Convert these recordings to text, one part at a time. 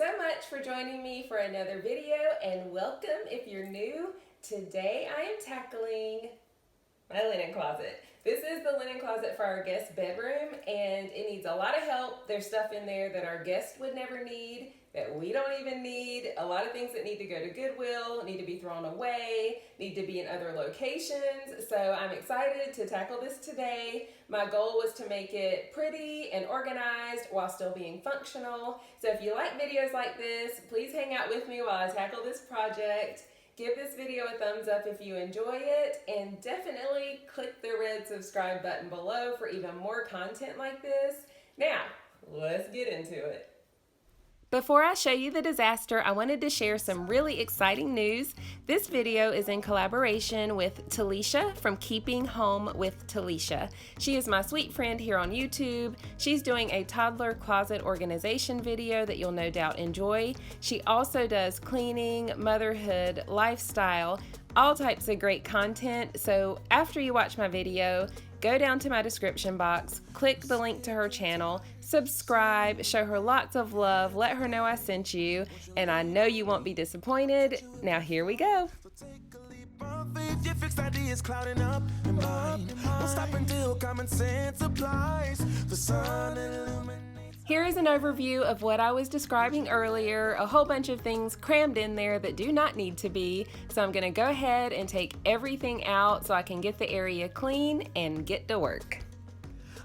so much for joining me for another video, and welcome if you're new. Today I am tackling my linen closet. This is the linen closet for our guest bedroom, and it needs a lot of help. There's stuff in there that our guests would never need, that we don't even need. A lot of things that need to go to Goodwill, need to be thrown away, need to be in other locations. So I'm excited to tackle this today. My goal was to make it pretty and organized while still being functional. So if you like videos like this, please hang out with me while I tackle this project. Give this video a thumbs up if you enjoy it, and definitely click the red subscribe button below for even more content like this. Now, let's get into it. Before I show you the disaster, I wanted to share some really exciting news. This video is in collaboration with Talisha from Keeping Home with Talisha. She is my sweet friend here on YouTube. She's doing a toddler closet organization video that you'll no doubt enjoy. She also does cleaning, motherhood, lifestyle, all types of great content. So after you watch my video, go down to my description box, click the link to her channel, subscribe, show her lots of love, let her know I sent you, and I know you won't be disappointed. Now here we go. Here is an overview of what I was describing earlier, a whole bunch of things crammed in there that do not need to be. So I'm going to go ahead and take everything out so I can get the area clean and get to work.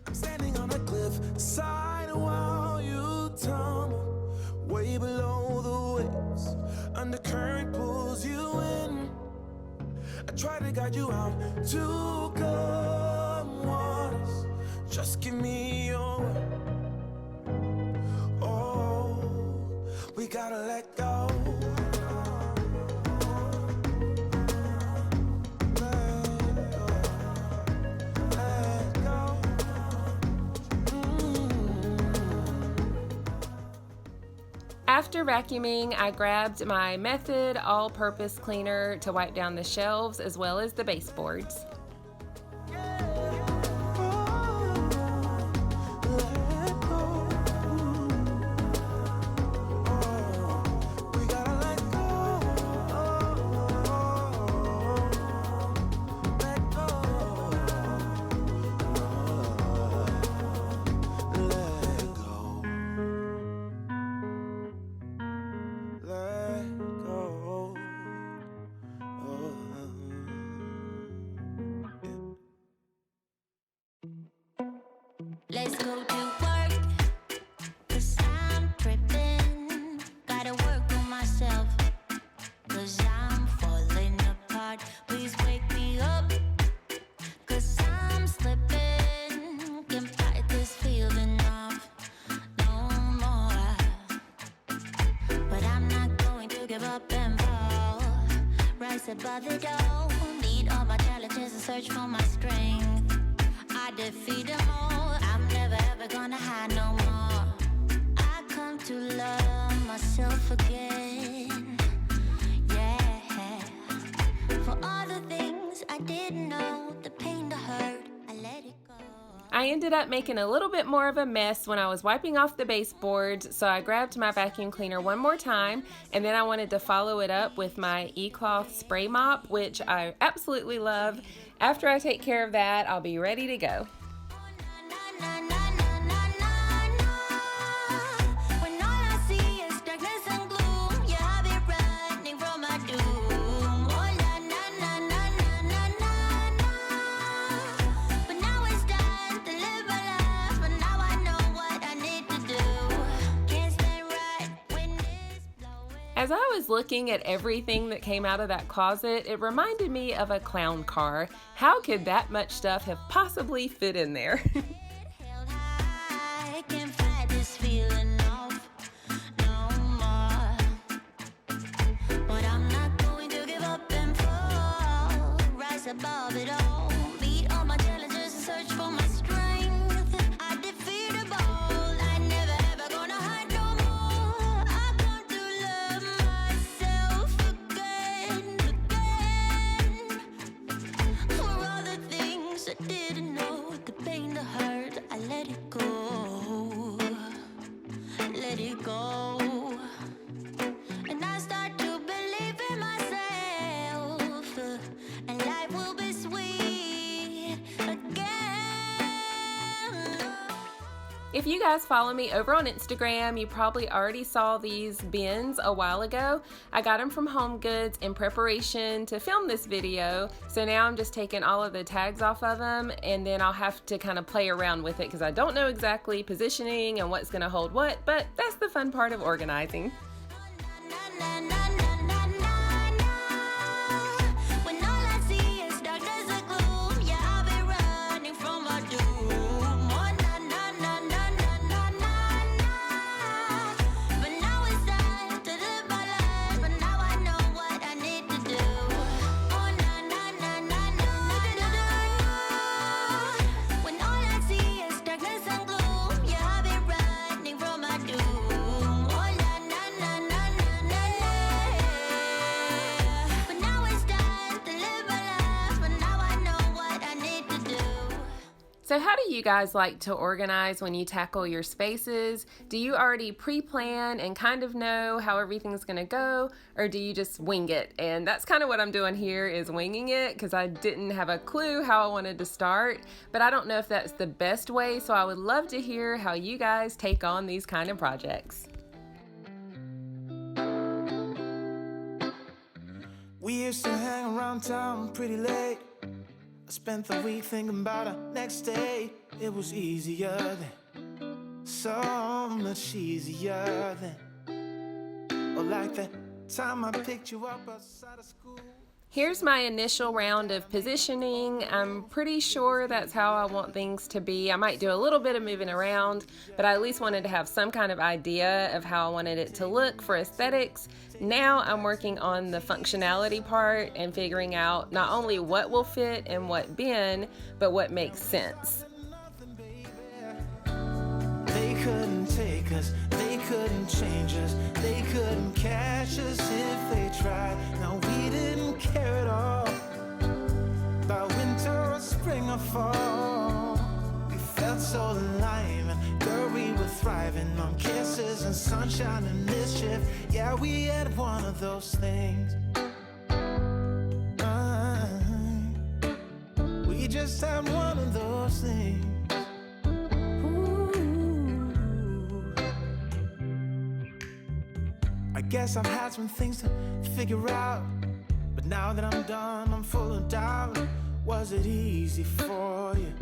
I'm standing on a cliff side while you tumble way below the waves. Undercurrent pulls you in. I try to guide you out to calm waters. Just give me your word. We gotta let go. Let go. After vacuuming, I grabbed my Method all-purpose cleaner to wipe down the shelves as well as the baseboards. Let's go to work, 'cause I'm tripping. Gotta work on myself, 'cause I'm falling apart. Please wake me up, 'cause I'm slipping. Can't fight this feeling off no more. But I'm not going to give up and fall. Rise above it all, meet all my challenges and search for my strength. I defeat them all. I'm never ever gonna hide no more. I come to love myself again. Yeah. For all the things I didn't know, the pain, the hurt, I let it go. I ended up making a little bit more of a mess when I was wiping off the baseboards, so I grabbed my vacuum cleaner one more time, and then I wanted to follow it up with my e-cloth spray mop, which I absolutely love. After I take care of that, I'll be ready to go. As I was looking at everything that came out of that closet, it reminded me of a clown car. How could that much stuff have possibly fit in there? Above it all, beat all my challenges and search for my strength. I defeat them all. I never ever gonna hide no more. I come to love myself again. For all the things I didn't know, the pain, the hurt, I let it go. Let it go. If you guys follow me over on Instagram, you probably already saw these bins a while ago. I got them from Home Goods in preparation to film this video. So now I'm just taking all of the tags off of them, and then I'll have to kind of play around with it because I don't know exactly positioning and what's gonna hold what, but that's the fun part of organizing. So how do you guys like to organize when you tackle your spaces? Do you already pre-plan and kind of know how everything's gonna go, or do you just wing it? And that's kind of what I'm doing here, is winging it, because I didn't have a clue how I wanted to start, but I don't know if that's the best way, so I would love to hear how you guys take on these kind of projects. We used to hang around town pretty late. I spent the week thinking about our next day. It was easier then, so much easier then. Or like that time I picked you up outside of school. Here's my initial round of positioning. I'm pretty sure that's how I want things to be. I might do a little bit of moving around, but I at least wanted to have some kind of idea of how I wanted it to look for aesthetics. Now I'm working on the functionality part and figuring out not only what will fit in what bin, but what makes sense. They couldn't take us, they couldn't change us, they couldn't catch us if they tried. No, we didn't care at all about winter or spring or fall. We felt so alive, and girl, we were thriving on kisses and sunshine and mischief. Yeah, we had one of those things. We just had one of those things. I guess I've had some things to figure out, but now that I'm done, I'm full of doubt. Was it easy for you?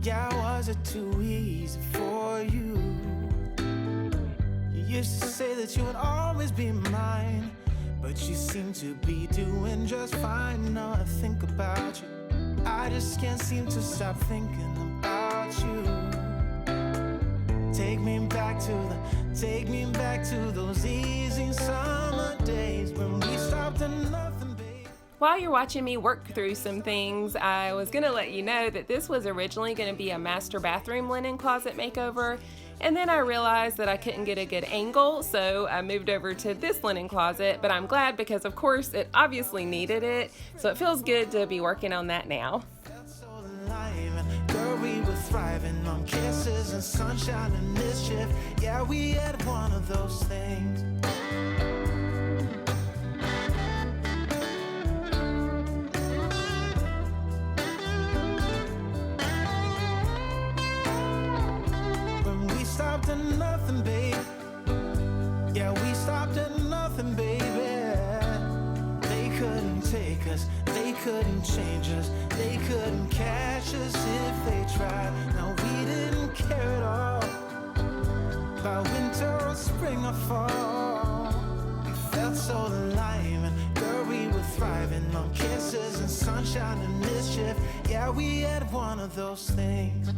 Yeah, was it too easy for you? You used to say that you would always be mine, but you seem to be doing just fine. Now I think about you, I just can't seem to stop thinking about you. Take me back to those easy summer days when we stopped at nothing, babe. While you're watching me work through some things, I was gonna let you know that this was originally gonna be a master bathroom linen closet makeover, and then I realized that I couldn't get a good angle, so I moved over to this linen closet, but I'm glad because of course it obviously needed it, so it feels good to be working on that now. Girl, we were thriving on kisses and sunshine and mischief. Yeah, we had one of those things. When we stopped at nothing, babe. Yeah, we stopped at nothing, baby. They couldn't take us, they couldn't change us, they couldn't catch us if they tried. No, we didn't care at all about winter or spring or fall. We felt so alive, and girl, we were thriving on kisses and sunshine and mischief. Yeah, we had one of those things.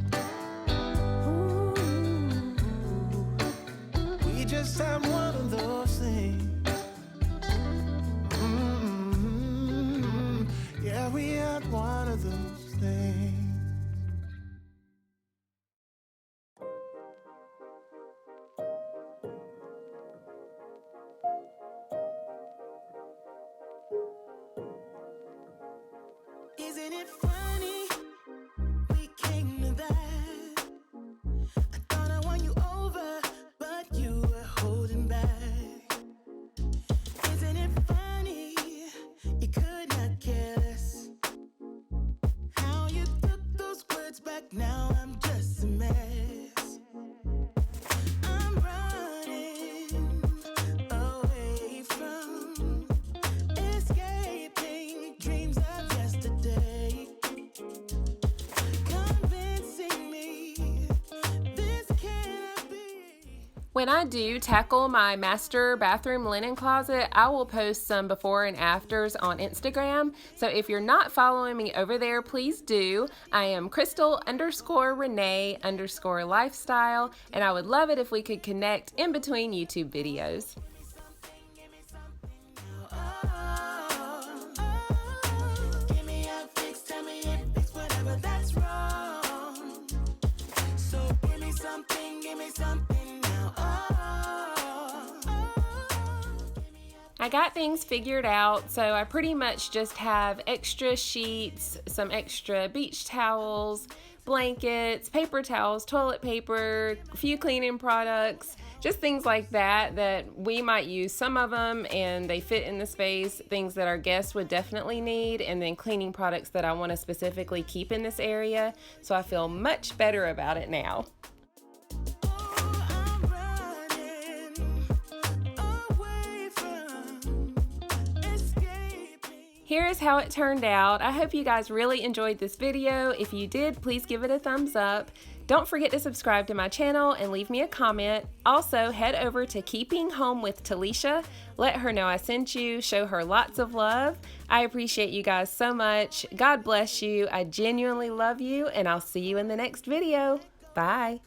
We just had one of those things. Yeah, we had one of those things. Isn't it funny? We came to that. I thought I won you over, but you were holding back. Isn't it funny? You could not care less. How you took When I do tackle my master bathroom linen closet, I will post some before and afters on Instagram. So if you're not following me over there, please do. I am crystal_renee_lifestyle, and I would love it if we could connect in between YouTube videos. I got things figured out, so I pretty much just have extra sheets, some extra beach towels, blankets, paper towels, toilet paper, a few cleaning products, just things like that that we might use some of them and they fit in the space, things that our guests would definitely need, and then cleaning products that I want to specifically keep in this area, so I feel much better about it now. Here is how it turned out. I hope you guys really enjoyed this video. If you did, please give it a thumbs up. Don't forget to subscribe to my channel and leave me a comment. Also, head over to Keeping Home with Talisha. Let her know I sent you. Show her lots of love. I appreciate you guys so much. God bless you. I genuinely love you, and I'll see you in the next video. Bye.